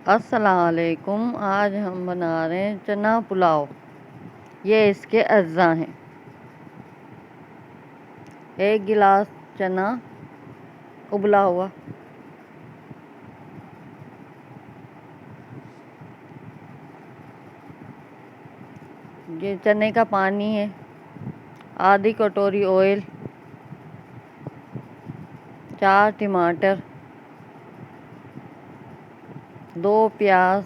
अस्सलाम वालेकुम। आज हम बना रहे हैं चना पुलाव। ये इसके अज्जा हैं। 1 गिलास चना उबला हुआ, ये चने का पानी है, आधी कटोरी ऑयल, 4 टमाटर, 2 प्याज,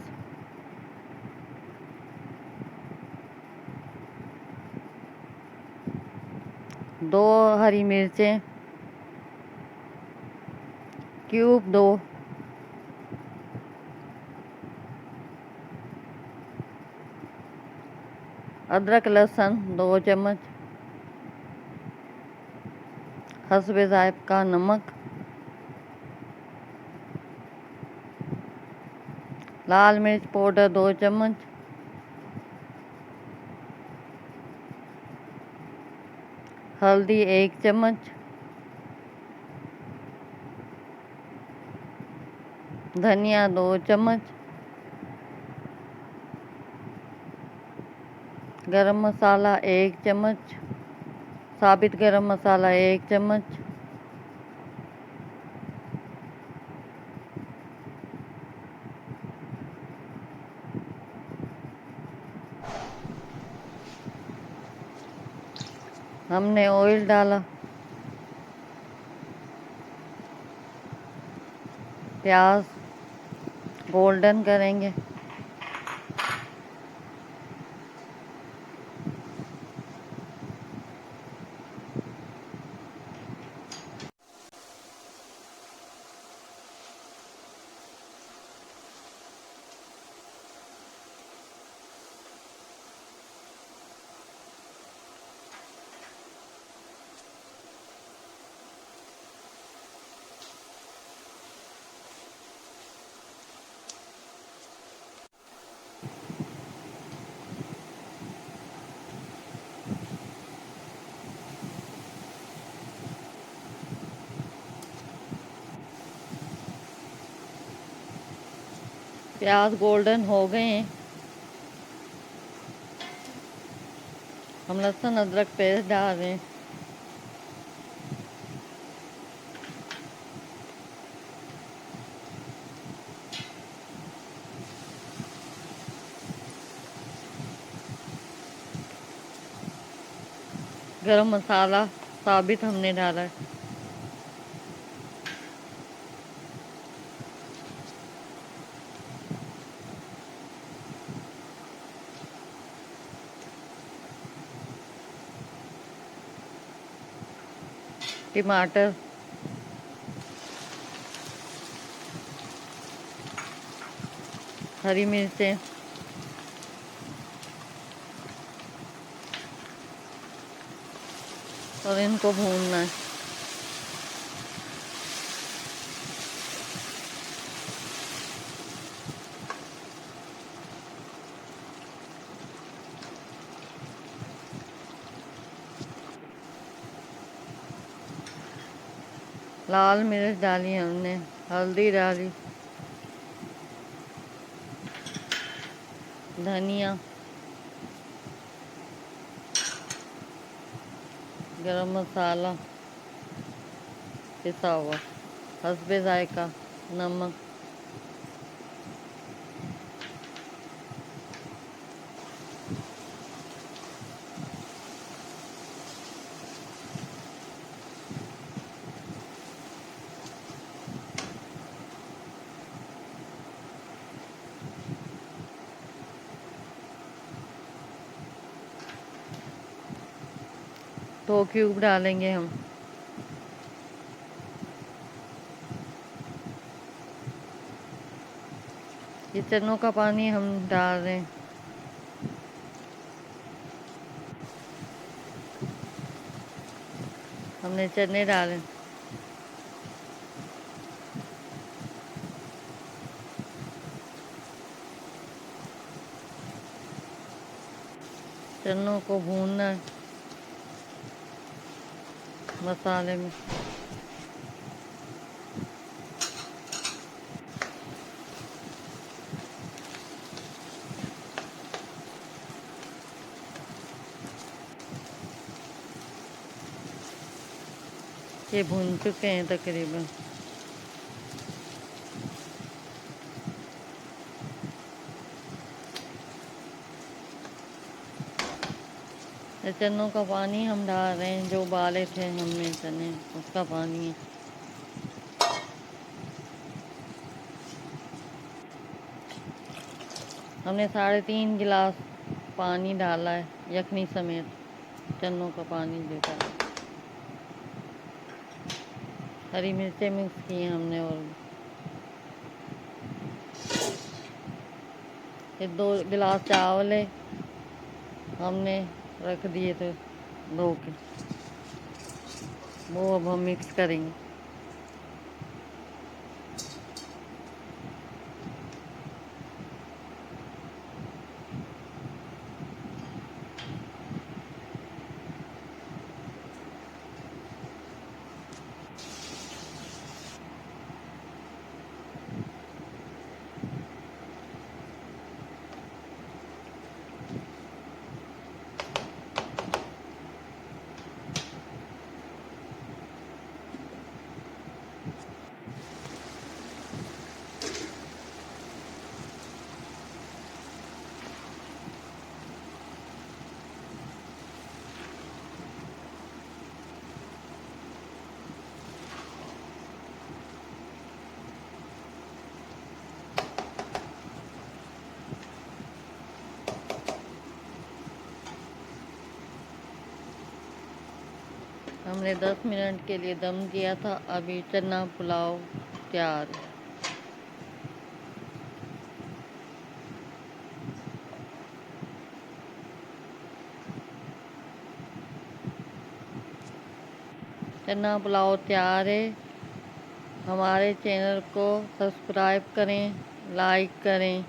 2 हरी मिर्चें क्यूब, 2 अदरक लहसुन 2 चम्मच, हस्बे ज़ायक़ा नमक, लाल मिर्च पाउडर 2 चम्मच, हल्दी 1 चम्मच, धनिया 2 चम्मच, गरम मसाला 1 चम्मच, साबित गरम मसाला 1 चम्मच, हमने ऑयल डाला, प्याज गोल्डन करेंगे, प्याज गोल्डन हो गए हैं। हम लहसुन अदरक पेस्ट डाल रहे हैं, गरम मसाला साबित हमने डाला है, टमाटर, हरी मिर्चें, और इनको भूनना है। लाल मिर्च डाली हमने, हल्दी डाली, धनिया, गरम मसाला पिसा हुआ, हस्बे ज़ायक़ा नमक, तो क्यूब डालेंगे हम, ये चनों का पानी हम डाल रहे हैं, हमने चने डाले, चनों को भूनना है मसाले में। ये भून चुके हैं तकरीबन। ये चनों का पानी हम डाल रहे हैं, जो उबाले थे हमने चने, उसका पानी है। हमने 3.5 गिलास पानी डाला है यखनी समेत, चनों का पानी जो था। हरी मिर्चें मिक्स की हैं हमने, और ये 2 गिलास चावल है हमने रख दिए थे धो के, वो अब हम मिक्स करेंगे। हमने 10 मिनट के लिए दम दिया था। अभी चना पुलाव तैयार है। चना पुलाव तैयार है। हमारे चैनल को सब्सक्राइब करें, लाइक करें।